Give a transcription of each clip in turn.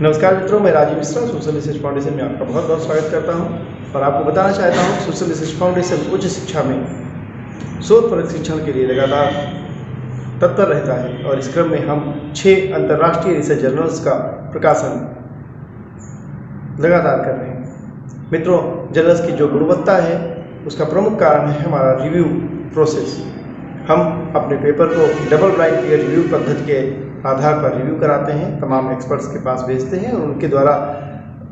नमस्कार मित्रों, मैं Rajiv Mishra social research foundation में आपका बहुत बहुत स्वागत करता हूं और आपको बताना चाहता हूं सोशल रिसर्च फाउंडेशन उच्च शिक्षा में शोध परक शिक्षण के लिए लगातार तत्पर रहता है और इस क्रम में हम 6 अंतर्राष्ट्रीय रिसर्च जर्नल्स का प्रकाशन लगातार कर रहे हैं। मित्रों, जर्नल्स की जो गुणवत्ता है उसका प्रमुख कारण है हमारा रिव्यू प्रोसेस। हम अपने पेपर को डबल ब्लाइंड पीयर रिव्यू पद्धति के आधार पर रिव्यू कराते हैं, तमाम एक्सपर्ट्स के पास भेजते हैं और उनके द्वारा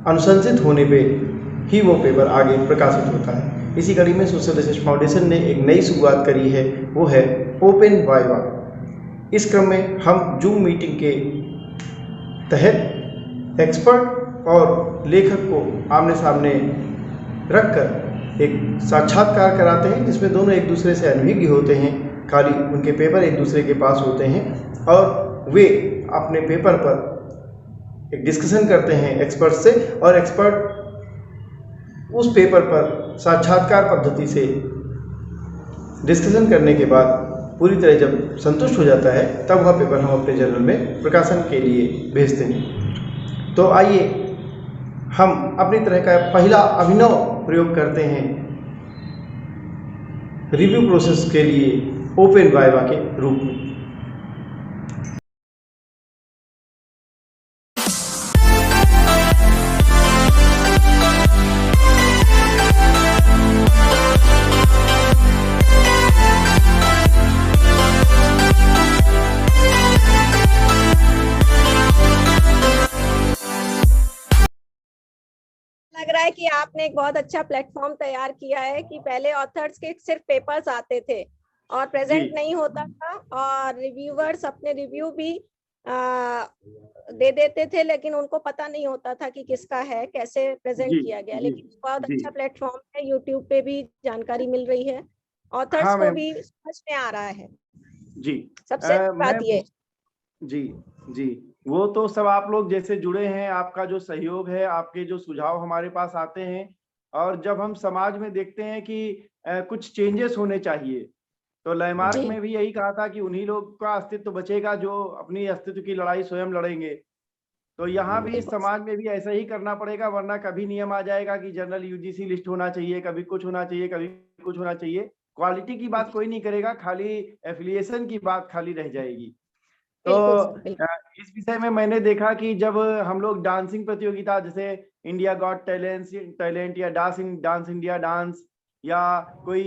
अनुशंसित होने पे ही वो पेपर आगे प्रकाशित होता है। इसी कड़ी में सोशल रिसर्च फाउंडेशन ने एक नई शुरुआत करी है, वो है ओपन वाइवा। इस क्रम में हम जूम मीटिंग के तहत एक्सपर्ट और लेखक को आमने सामने रखकर एक साक्षात्कार कराते हैं, जिसमें दोनों एक दूसरे से अनभिज्ञ होते हैं। खाली उनके पेपर एक दूसरे के पास होते हैं और वे अपने पेपर पर एक डिस्कशन करते हैं एक्सपर्ट से, और एक्सपर्ट उस पेपर पर साक्षात्कार पद्धति से डिस्कशन करने के बाद पूरी तरह जब संतुष्ट हो जाता है तब वह पेपर हम अपने जर्नल में प्रकाशन के लिए भेजते हैं। तो आइए हम अपनी तरह का पहला अभिनव प्रयोग करते हैं रिव्यू प्रोसेस के लिए ओपन वाइवा के रूप में। लग रहा है कि आपने एक बहुत अच्छा प्लेटफॉर्म तैयार किया है कि पहले ऑथर्स के सिर्फ पेपर्स आते थे और प्रेजेंट नहीं होता था और रिव्यूअर्स अपने रिव्यू भी दे देते थे, लेकिन उनको पता नहीं होता था कि किसका है, कैसे प्रेजेंट किया गया। लेकिन बहुत अच्छा प्लेटफॉर्म है, यूट्यूब पे भी जानकारी मिल रही है, ऑथर्स को भी समझ में आ रहा है। जी, सबसे बात ये जी वो तो सब आप लोग जैसे जुड़े हैं, आपका जो सहयोग है, आपके जो सुझाव हमारे पास आते हैं, और जब हम समाज में देखते हैं कि कुछ चेंजेस होने चाहिए, तो लैंडमार्क में भी यही कहा था कि उन्हीं लोग का अस्तित्व बचेगा जो अपनी अस्तित्व की लड़ाई स्वयं लड़ेंगे। तो यहाँ भी इस समाज में भी ऐसा ही करना पड़ेगा, वरना कभी नियम आ जाएगा कि जनरल यूजीसी लिस्ट होना चाहिए, कभी कुछ होना चाहिए, कभी कुछ होना चाहिए। क्वालिटी की बात कोई नहीं करेगा, खाली एफिलिएशन की बात खाली रह जाएगी। तो इस विषय में मैंने देखा कि जब हम लोग डांसिंग प्रतियोगिता जैसे इंडिया गॉट टैलेंट या डांस इंडिया डांस, या कोई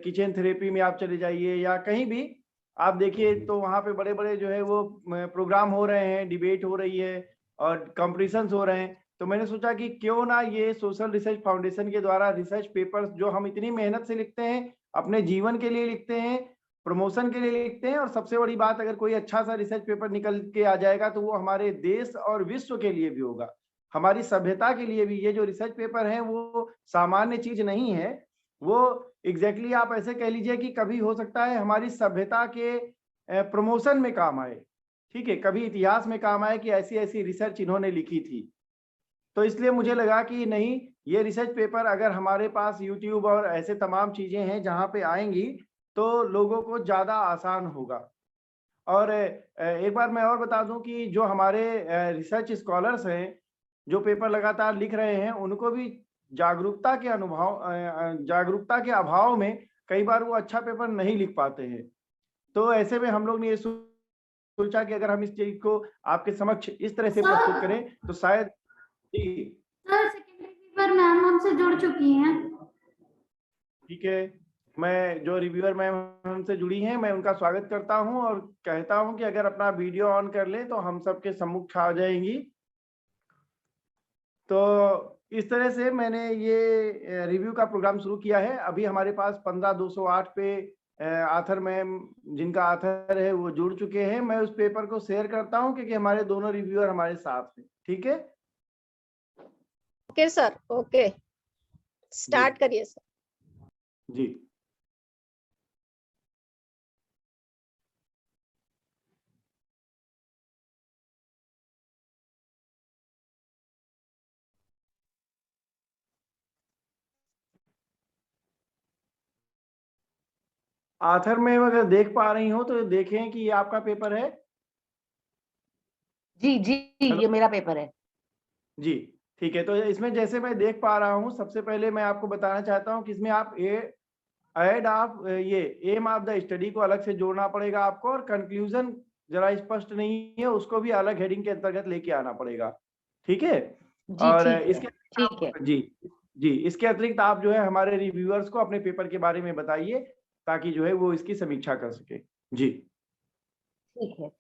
किचन थेरेपी में आप चले जाइए या कहीं भी आप देखिए, तो वहाँ पे बड़े बड़े जो है वो प्रोग्राम हो रहे हैं, डिबेट हो रही है और कॉम्पिटिशन्स हो रहे हैं। तो मैंने सोचा कि क्यों ना ये सोशल रिसर्च फाउंडेशन के द्वारा रिसर्च पेपर्स जो हम इतनी मेहनत से लिखते हैं, अपने जीवन के लिए लिखते हैं, प्रमोशन के लिए लिखते हैं, और सबसे बड़ी बात, अगर कोई अच्छा सा रिसर्च पेपर निकल के आ जाएगा तो वो हमारे देश और विश्व के लिए भी होगा, हमारी सभ्यता के लिए भी। ये जो रिसर्च पेपर है वो सामान्य चीज नहीं है, वो एग्जैक्टली आप ऐसे कह लीजिए कि कभी हो सकता है हमारी सभ्यता के प्रमोशन में काम आए, ठीक है, कभी इतिहास में काम आए कि ऐसी ऐसी रिसर्च इन्होंने लिखी थी। तो इसलिए मुझे लगा कि नहीं, ये रिसर्च पेपर अगर हमारे पास यूट्यूब और ऐसे तमाम चीजें हैं जहाँ पे आएंगी तो लोगों को ज्यादा आसान होगा। और एक बार मैं और बता दूं कि जो हमारे रिसर्च स्कॉलर्स हैं जो पेपर लगातार लिख रहे हैं, उनको भी जागरूकता के अभाव में कई बार वो अच्छा पेपर नहीं लिख पाते हैं। तो ऐसे में हम लोग ने ये सोचा कि अगर हम इस चीज को आपके समक्ष इस तरह से प्रस्तुत करें तो शायद। सर, सेकेंडरी पेपर मैम हमसे जुड़ चुकी हैं। ठीक है, मैं जो रिव्यूअर मैम हमसे जुड़ी हैं, मैं उनका स्वागत करता हूं और कहता हूं कि अगर अपना वीडियो ऑन कर लें तो हम सबके सम्मुख आ जाएंगी। तो इस तरह से मैंने ये रिव्यू का प्रोग्राम शुरू किया है। अभी हमारे पास 15208 पे आथर मैम, जिनका आथर है, वो जुड़ चुके हैं। मैं उस पेपर को शेयर करता हूं क्योंकि हमारे दोनों रिव्यूअर हमारे साथ हैं। ठीक है, ओके सर, ओके, स्टार्ट करिए सर। जी, आथर में अगर देख पा रही हो तो देखें कि ये आपका पेपर है। जी, ये मेरा पेपर है। जी, ठीक है। तो इसमें जैसे मैं देख पा रहा हूँ, सबसे पहले मैं आपको बताना चाहता हूँ कि इसमें आप ऐड ऑफ ये एम ऑफ द स्टडी को अलग से जोड़ना पड़ेगा आपको, और कंक्लूजन जरा स्पष्ट नहीं है, उसको भी अलग हेडिंग के अंतर्गत लेके आना पड़ेगा। ठीक है? जी और ठीक है, इसके ठीक है। जी, जी, इसके अतिरिक्त आप जो है हमारे रिव्यूअर्स को अपने पेपर के बारे में बताइए, ताकि जो है वो इसकी समीक्षा कर सकें। जी, ठीक है।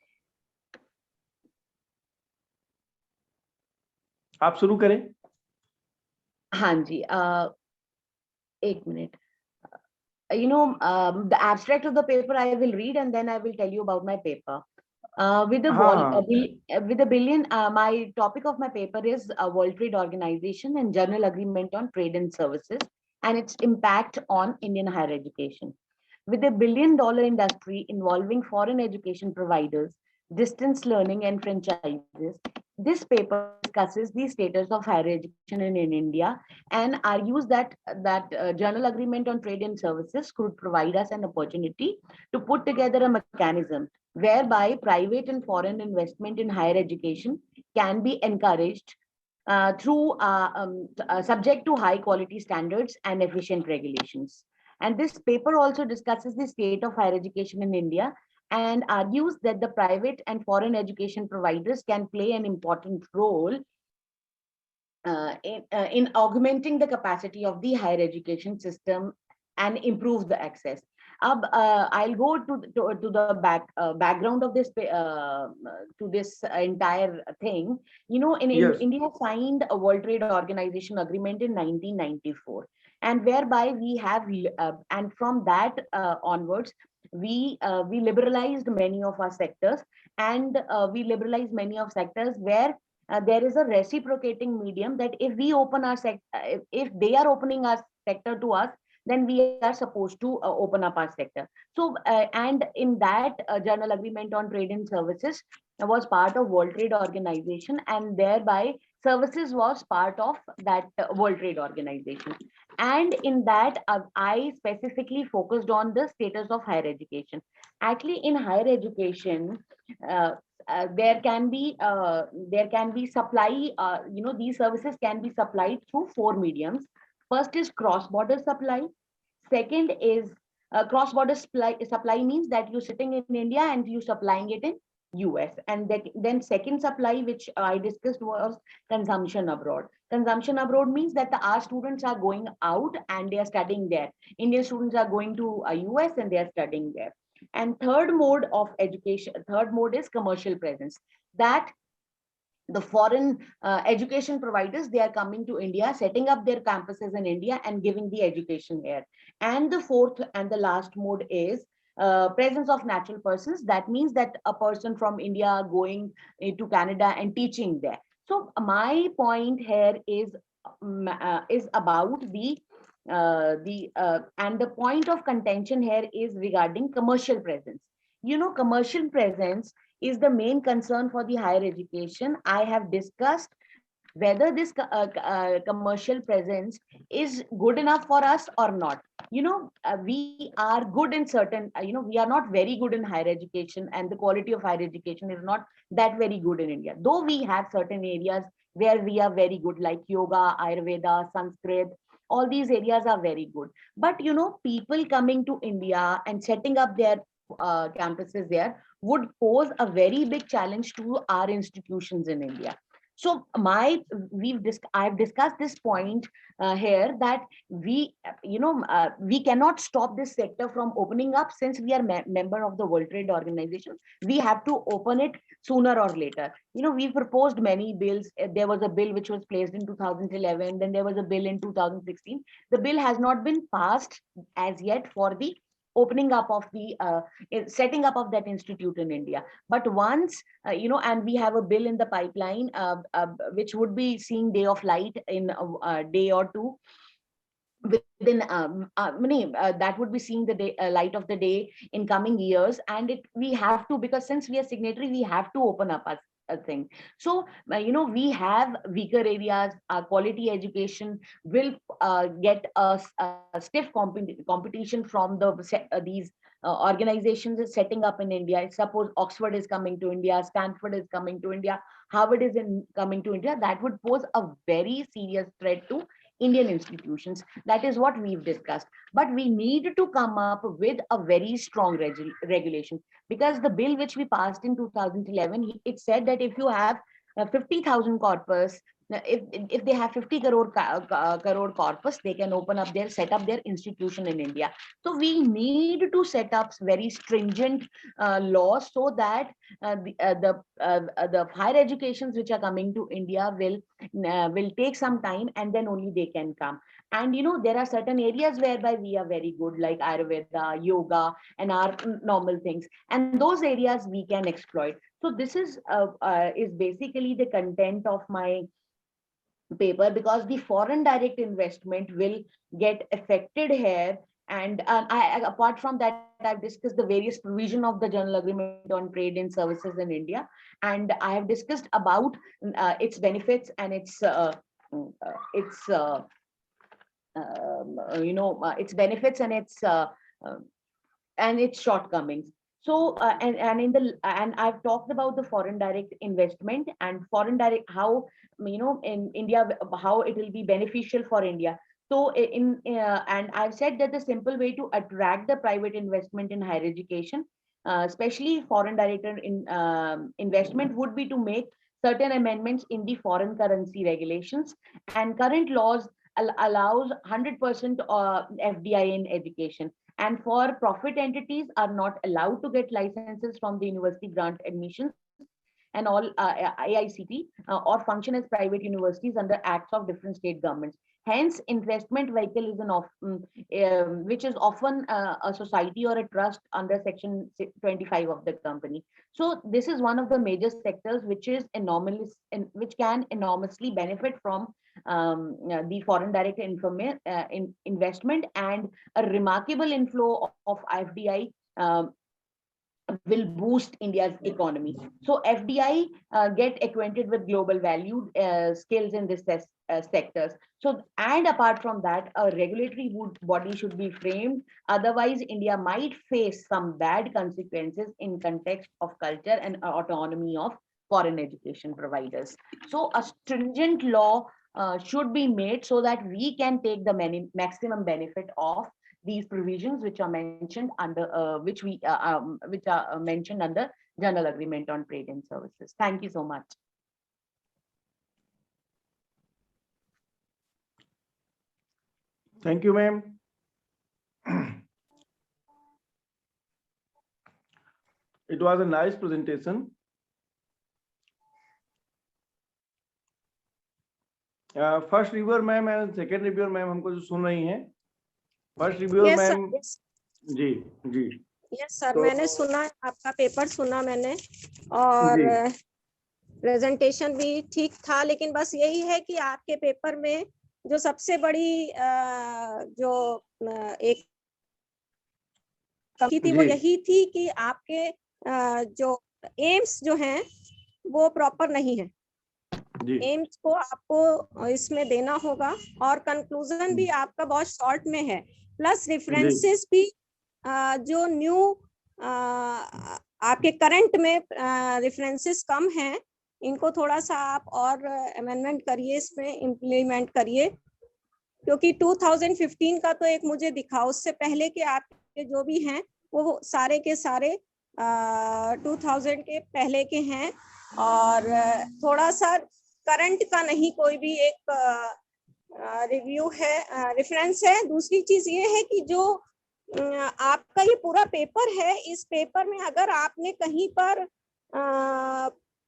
आप शुरू करें। हाँ जी, एक minute. The abstract of the paper I will read and then I will tell you about my paper. With the हाँ, हाँ। with a billion, my topic of my paper is World Trade Organization and General Agreement on Trade and Services and its impact on Indian higher education. With a billion-dollar industry involving foreign education providers, distance learning, and franchises, this paper discusses the status of higher education in India and argues that General Agreement on Trade and Services could provide us an opportunity to put together a mechanism whereby private and foreign investment in higher education can be encouraged subject to high quality standards and efficient regulations. And this paper also discusses the state of higher education in India and argues that the private and foreign education providers can play an important role in augmenting the capacity of the higher education system and improve the access. I'll go to the background of this to this entire thing. In Yes, India signed a World Trade Organization agreement in 1994, and whereby we have and from that onwards we liberalized many of our sectors, and we liberalized many of sectors where there is a reciprocating medium that if we open our if they are opening our sector to us, then we are supposed to open up our sector. So and in that General Agreement on Trade and Services was part of World Trade Organization, and thereby services was part of that World Trade Organization. And in that I specifically focused on the status of higher education. Actually, in higher education, uh, there can be supply, these services can be supplied through four mediums. First is cross border supply. Second is cross-border supply means that you're sitting in India and you're supplying it in US. And then second supply, which I discussed, was consumption abroad. Consumption abroad means that our students are going out and they are studying there. Indian students are going to US and they are studying there. And third mode of education, third mode is commercial presence. That the foreign education providers, they are coming to India, setting up their campuses in India and giving the education here. And the fourth and the last mode is presence of natural persons. That means that a person from India going to Canada and teaching there. So my point here is about the and the point of contention here is regarding commercial presence. Commercial presence is the main concern for the higher education. I have discussed whether this commercial presence is good enough for us or not. We are good in certain, we are not very good in higher education, and the quality of higher education is not that very good in India. Though we have certain areas where we are very good, like yoga, Ayurveda, Sanskrit, all these areas are very good. But, people coming to India and setting up their campuses there would pose a very big challenge to our institutions in India. So I've discussed this point here, that we cannot stop this sector from opening up, since we are member of the World Trade Organization. We have to open it sooner or later. We proposed many bills. There was a bill which was placed in 2011. Then there was a bill in 2016. The bill has not been passed as yet for the opening up of the setting up of that institute in India. But once and we have a bill in the pipeline which would be seeing day of light in a day or two, within that would be seeing the day, light of the day in coming years. And we have to, because since we are signatory, we have to open up a thing. So we have weaker areas. Our quality education will get a stiff competition from these organizations is setting up in India. Suppose Oxford is coming to India, Stanford is coming to India, Harvard is coming to India, that would pose a very serious threat to Indian institutions. That is what we've discussed. But we need to come up with a very strong regulation, because the bill which we passed in 2011, it said that if you have 50,000 corpus, if they have 50 crore corpus, they can set up their institution in India. So we need to set up very stringent laws, so that the higher educations which are coming to India will take some time, and then only they can come. And there are certain areas whereby we are very good, like Ayurveda, yoga, and our normal things, and those areas we can exploit. So this is basically the content of my paper, because the foreign direct investment will get affected here. And apart from that, I've discussed the various provision of the General Agreement on Trade in Services in India, and I have discussed about its benefits and its benefits and its shortcomings. So and I've talked about the foreign direct investment and foreign direct, how in India, how it will be beneficial for India. So and I've said that the simple way to attract the private investment in higher education, especially foreign direct investment, would be to make certain amendments in the foreign currency regulations. And current laws allows 100% FDI in education, and for profit entities are not allowed to get licenses from the university grant admissions and all AICT or function as private universities under acts of different state governments. Hence, investment vehicle is which is often a society or a trust under Section 25 of the company. So this is one of the major sectors which is enormous, which can enormously benefit from the foreign direct investment, and a remarkable inflow of FDI will boost India's economy. So FDI get acquainted with global value skills in this sectors. So, and apart from that, a regulatory body should be framed. Otherwise, India might face some bad consequences in context of culture and autonomy of foreign education providers. So a stringent law should be made, so that we can take the maximum benefit of these provisions which are mentioned under which are mentioned under General Agreement on Trade and Services. Thank you so much. Thank you, ma'am. It was a nice presentation. First reviewer ma'am and second reviewer ma'am हमको जो सुन रही हैं, first reviewer ma'am. जी जी yes sir, मैंने सुना आपका paper, सुना मैंने, और प्रेजेंटेशन भी ठीक था, लेकिन बस यही है कि आपके पेपर में जो सबसे बड़ी जो एक कमी थी वो यही थी कि आपके जो एम्स जो हैं वो प्रॉपर नहीं है। एम्स को आपको इसमें देना होगा, और कंक्लूजन भी आपका बहुत शॉर्ट में है, प्लस रेफरेंसेस भी जो न्यू आपके करंट में रेफरेंसेस कम हैं, इनको थोड़ा सा आप और अमेंडमेंट करिए, इसमें इम्प्लीमेंट करिए, क्योंकि 2015 का तो एक मुझे दिखा, उससे पहले के आपके जो भी हैं वो सारे के सारे 2000 के पहले के हैं, और थोड़ा सा करंट का नहीं कोई भी एक रिव्यू है, रेफरेंस है। दूसरी चीज ये है कि जो आपका ये पूरा पेपर है, इस पेपर में अगर आपने कहीं पर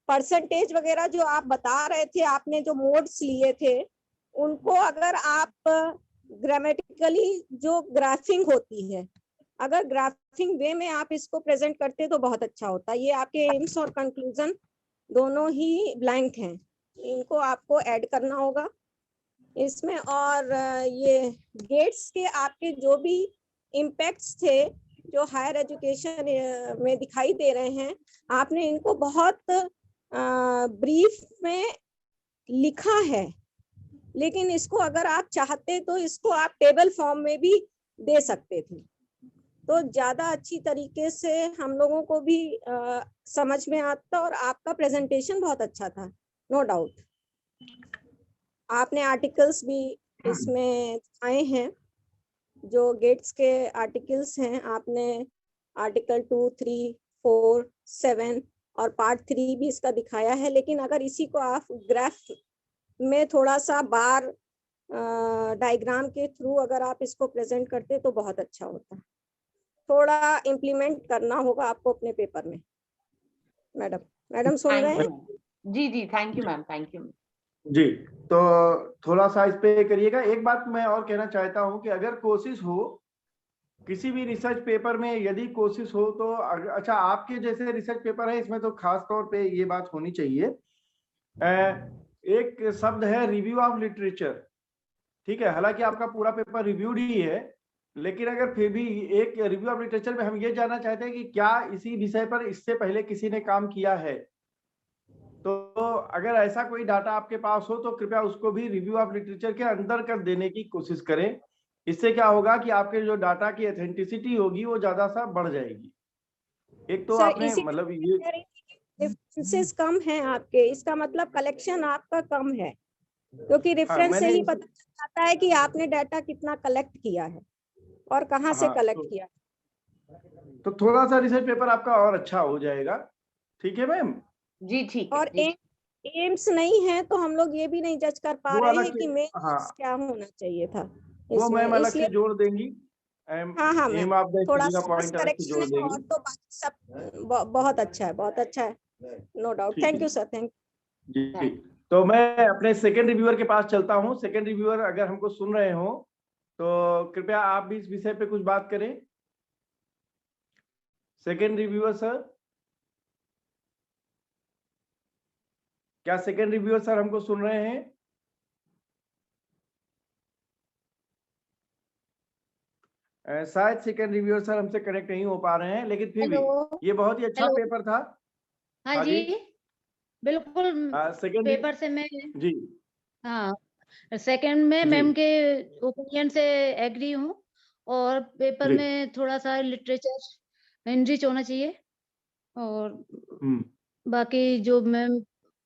परसेंटेज वगैरह जो आप बता रहे थे, आपने जो मोड्स लिए थे, उनको अगर आप ग्रामेटिकली जो ग्राफिंग होती है, अगर ग्राफिंग वे में आप इसको प्रेजेंट करते तो बहुत अच्छा होता। ये आपके एम्स और कंक्लूजन दोनों ही ब्लैंक हैं, इनको आपको ऐड करना होगा इसमें। और ये गेट्स के आपके जो भी इम्पैक्ट्स थे जो हायर एजुकेशन में दिखाई दे रहे हैं, आपने इनको बहुत ब्रीफ में लिखा है, लेकिन इसको अगर आप चाहते तो इसको आप टेबल फॉर्म में भी दे सकते थे। तो ज्यादा अच्छी तरीके से हम लोगों को भी समझ में आता, और आपका प्रेजेंटेशन बहुत अच्छा था, नो डाउट। आपने आर्टिकल्स भी इसमें आए हैं, जो गेट्स के आर्टिकल्स हैं, आपने आर्टिकल 2, 3, 4, 7 और पार्ट 3 भी इसका दिखाया है। लेकिन अगर इसी को आप ग्राफ में थोड़ा सा बार डायग्राम के थ्रू अगर आप इसको प्रेजेंट करते तो बहुत अच्छा होता। थोड़ा इम्प्लीमेंट करना होगा आपको अपने पेपर में। मैडम सुन रहे हैं? जी जी, thank you ma'am, thank you जी। तो थोड़ा सा इस पे करिएगा। एक बात मैं और कहना चाहता हूँ कि अगर कोशिश हो किसी भी रिसर्च पेपर में, यदि कोशिश हो तो अच्छा, आपके जैसे रिसर्च पेपर है इसमें तो खास तौर पे ये बात होनी चाहिए। एक शब्द है रिव्यू ऑफ लिटरेचर, ठीक है, हालांकि आपका पूरा पेपर रिव्यूड ही है, लेकिन अगर फिर भी एक रिव्यू ऑफ लिटरेचर में हम ये जानना चाहते हैं कि क्या इसी विषय पर इससे पहले किसी ने काम किया है। तो अगर ऐसा कोई डाटा आपके पास हो तो कृपया उसको भी रिव्यू ऑफ लिटरेचर के अंदर कर देने की कोशिश करें। इससे क्या होगा कि आपके जो डाटा की ऑथेंटिसिटी होगी वो ज्यादा सा बढ़ जाएगी। एक तो सर, आपने मतलब ये रेफरेंसेस कम हैं आपके, इसका मतलब कलेक्शन आपका कम है, क्योंकि रेफरेंस से मैंने ही पता चल जाता है कि आपने डाटा कितना कलेक्ट किया है और कहाँ से कलेक्ट किया। तो थोड़ा सा रिसर्च पेपर आपका और अच्छा हो जाएगा। ठीक है मैम? जी, ठीक है। और एम्स नहीं है तो हम लोग ये भी नहीं जज कर पा वो रहे अलग हैं कि से, मेंस क्या होना चाहिए था वो मैम इसमें, अलग से इसलिए जोड़ देंगी। हाँ एम मैम, ऑफ द थोड़ा स्टडी का सा बस पॉइंट अलग से करेक्शन जोड़ है, और देंगी। तो बाकी सब बहुत अच्छा है, बहुत अच्छा है, नो डाउट। ठीक थैंक है यू सर, थैंक जी। तो मैं अपने सेकंड रिव्यूअर के पास चलता हूँ। सेकंड रिव्यूअर अगर हमको सुन रहे हो तो कृपया आप भी इस विषय पे कुछ बात करें। सेकंड रिव्यूअर सर, क्या सेकंड रिव्यूअर सर हमको सुन रहे हैं? शायद सेकंड रिव्यूअर सर हमसे कनेक्ट नहीं हो पा रहे हैं, लेकिन फिर भी हेलो ये बहुत ही अच्छा हेलो। पेपर था। हाँ हाँ जी, जी। बिल्कुल। सेकंड पेपर से मैं, जी हाँ, सेकंड में जी मैम के ओपिनियन से एग्री हूँ, और पेपर जी। में थोड़ा सा लिटरेचर एनरिच होना चाहिए, और हम्म बाकी जो मैम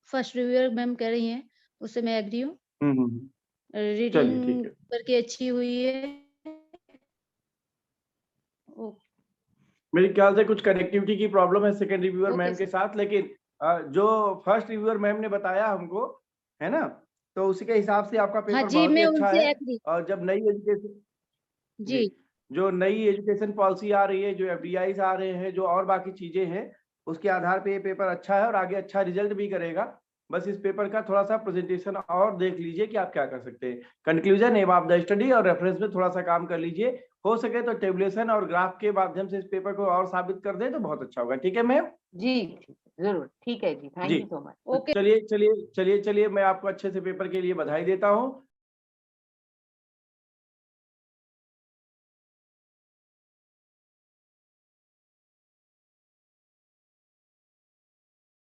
फर्स्ट रिव्यूअर मैम कह रही हैं उससे मैं एग्री हूँ। चलिए ठीक रीडिंग है। करके अच्छी हुई है। मेरे ख्याल से कुछ कनेक्टिविटी की प्रॉब्लम है सेकंड रिव्यूअर ओके मैम के सर। साथ, लेकिन जो फर्स्ट रिव्यूअर मैम ने बताया हमको, है ना, तो उसी के हिसाब से आपका हाँ पेपर जी, बहुत ही मैं अच्छा उनसे है। एग्री। और जब नई एजुकेशन जी, जी जो नई एजुकेशन पॉलिसी आ रही है, जो एफडीआई आ रहे हैं, जो और बाकी चीजें हैं, उसके आधार पे ये पेपर अच्छा है और आगे अच्छा रिजल्ट भी करेगा। बस इस पेपर का थोड़ा सा प्रेजेंटेशन और देख लीजिए कि आप क्या कर सकते हैं। Conclusion, aim of the study और रेफरेंस में थोड़ा सा काम कर लीजिए। हो सके तो टेबुलेशन और ग्राफ के माध्यम से इस पेपर को और साबित कर दें तो बहुत अच्छा होगा। ठीक है मैम? जी, जरूर, ठीक है जी, थैंक जी यू सो मच। तो चलिए चलिए चलिए चलिए, मैं आपको अच्छे से पेपर के लिए बधाई देता हूँ।